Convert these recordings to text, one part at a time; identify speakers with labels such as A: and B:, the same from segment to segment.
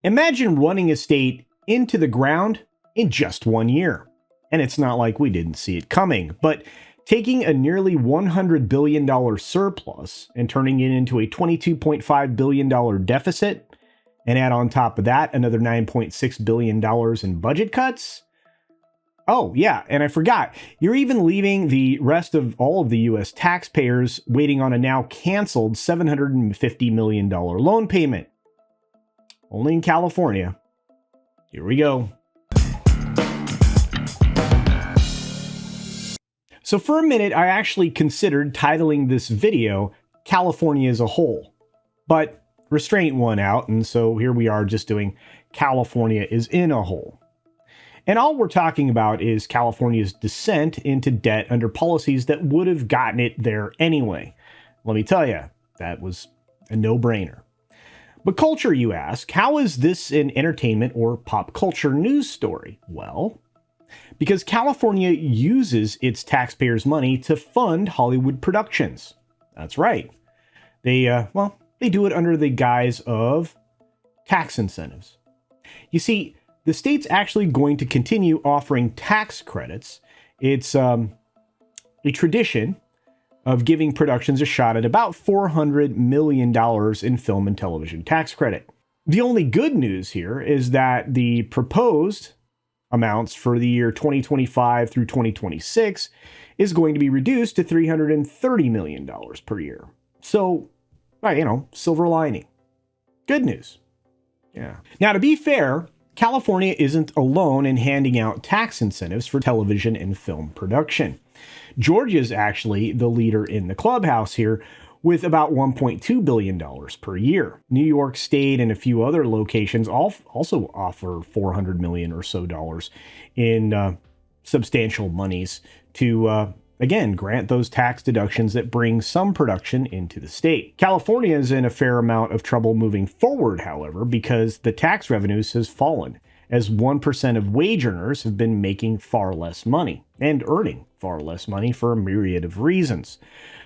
A: Imagine running a state into the ground in just 1 year. And it's not like we didn't see it coming, but taking a nearly $100 billion surplus and turning it into a $22.5 billion deficit, and add on top of that another $9.6 billion in budget cuts. Oh, yeah, and I forgot, you're even leaving the rest of all of the US taxpayers waiting on a now canceled $750 million loan payment. Only in California. Here we go. So for a minute, I actually considered titling this video California as a Whole, but restraint won out, and so here we are just doing California is in a hole. And all we're talking about is California's descent into debt under policies that would have gotten it there anyway. Let me tell you, that was a no-brainer. But culture, you ask, how is this an entertainment or pop culture news story? Well, because California uses its taxpayers' money to fund Hollywood productions. That's right. They do it under the guise of tax incentives. You see, the state's actually going to continue offering tax credits. It's a tradition of giving productions a shot at about $400 million in film and television tax credit. The only good news here is that the proposed amounts for the year 2025 through 2026 is going to be reduced to $330 million per year. So, silver lining. Good news. Yeah. Now, to be fair, California isn't alone in handing out tax incentives for television and film production. Georgia is actually the leader in the clubhouse here with about $1.2 billion per year. New York State and a few other locations also offer $400 million or so in substantial monies to again, grant those tax deductions that bring some production into the state. California is in a fair amount of trouble moving forward, however, because the tax revenues has fallen, as 1% of wage earners have been making far less money and earning far less money for a myriad of reasons.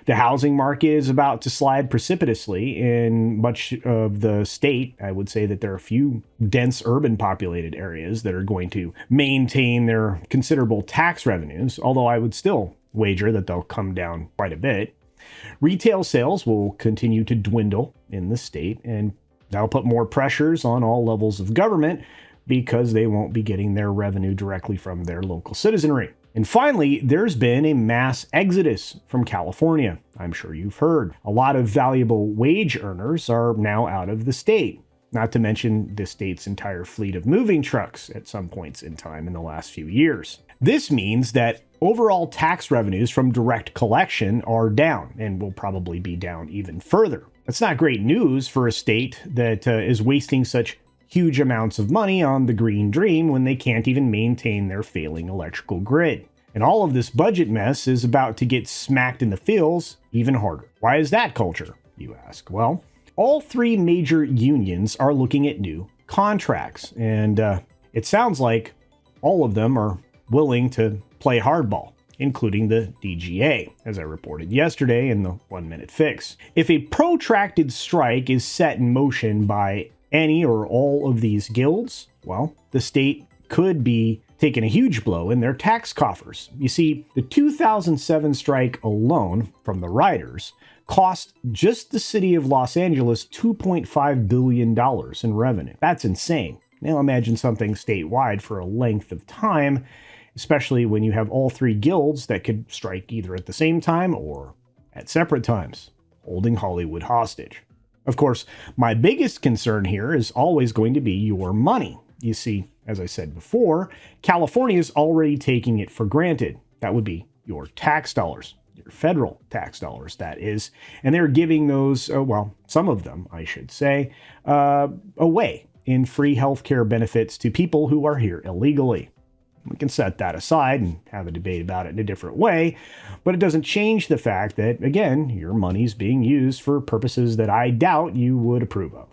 A: The housing market is about to slide precipitously in much of the state. I would say that there are a few dense urban populated areas that are going to maintain their considerable tax revenues, although I would still wager that they'll come down quite a bit. Retail sales will continue to dwindle in the state, and that'll put more pressures on all levels of government because they won't be getting their revenue directly from their local citizenry. And finally, there's been a mass exodus from California. I'm sure you've heard. A lot of valuable wage earners are now out of the state, not to mention the state's entire fleet of moving trucks at some points in time in the last few years. This means that overall tax revenues from direct collection are down and will probably be down even further. That's not great news for a state that is wasting such huge amounts of money on the green dream when they can't even maintain their failing electrical grid. And all of this budget mess is about to get smacked in the feels even harder. Why is that, culture, you ask? Well, all three major unions are looking at new contracts, and it sounds like all of them are willing to play hardball, including the DGA, as I reported yesterday in the 1 Minute Fix. If a protracted strike is set in motion by any or all of these guilds, well, the state could be taking a huge blow in their tax coffers. You see, the 2007 strike alone from the riders cost just the city of Los Angeles $2.5 billion in revenue. That's insane. Now imagine something statewide for a length of time, especially when you have all three guilds that could strike either at the same time or at separate times, holding Hollywood hostage. Of course, my biggest concern here is always going to be your money. You see, as I said before, California is already taking it for granted. That would be your tax dollars, your federal tax dollars, that is. And they're giving those, some of them, I should say, away in free healthcare benefits to people who are here illegally. We can set that aside and have a debate about it in a different way, but it doesn't change the fact that, again, your money's being used for purposes that I doubt you would approve of.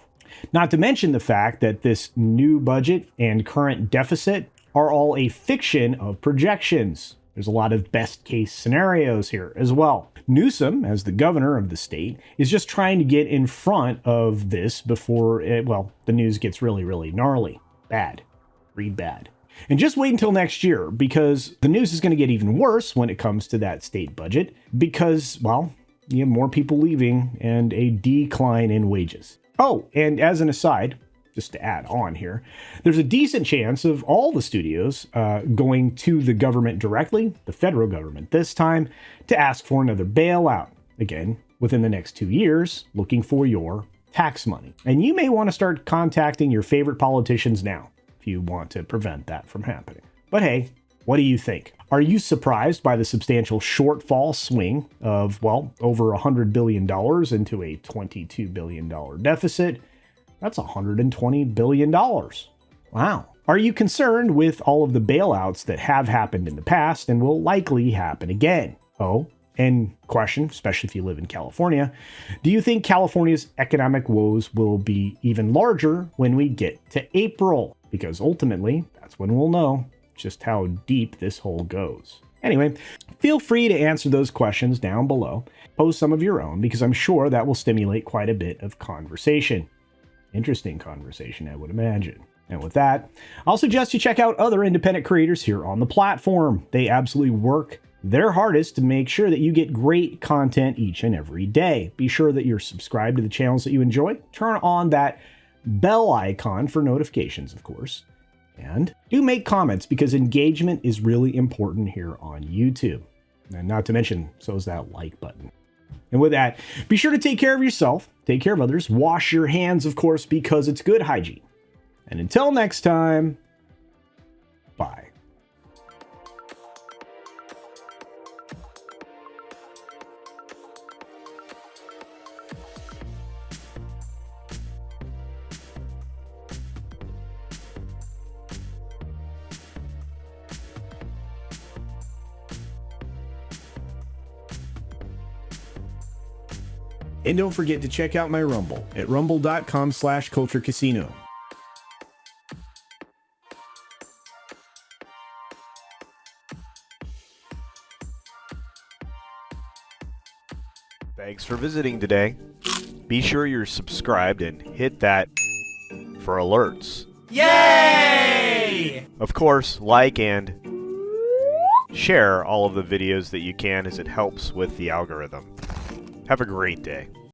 A: Not to mention the fact that this new budget and current deficit are all a fiction of projections. There's a lot of best case scenarios here as well. Newsom, as the governor of the state, is just trying to get in front of this before the news gets really, really gnarly. Bad. Read bad. And just wait until next year, because the news is going to get even worse when it comes to that state budget, because, you have more people leaving and a decline in wages. Oh, and as an aside, just to add on here, there's a decent chance of all the studios going to the government directly, the federal government this time, to ask for another bailout. Again, within the next 2 years, looking for your tax money. And you may want to start contacting your favorite politicians now if you want to prevent that from happening. But hey, what do you think? Are you surprised by the substantial shortfall swing of, over $100 billion into a $22 billion deficit? That's $120 billion. Wow. Are you concerned with all of the bailouts that have happened in the past and will likely happen again? Oh, and question, especially if you live in California, do you think California's economic woes will be even larger when we get to April? Because ultimately, that's when we'll know just how deep this hole goes. Anyway, feel free to answer those questions down below. Post some of your own, because I'm sure that will stimulate quite a bit of conversation. Interesting conversation, I would imagine. And with that, I'll suggest you check out other independent creators here on the platform. They absolutely work their hardest to make sure that you get great content each and every day. Be sure that you're subscribed to the channels that you enjoy. Turn on that bell icon for notifications, of course. And do make comments, because engagement is really important here on YouTube. And not to mention, so is that like button. And with that, be sure to take care of yourself, take care of others, wash your hands, of course, because it's good hygiene. And until next time, bye. And don't forget to check out my Rumble at rumble.com/CultureCasino.
B: Thanks for visiting today. Be sure you're subscribed and hit that for alerts.
C: Yay!
B: Of course, like and share all of the videos that you can, as it helps with the algorithm. Have a great day.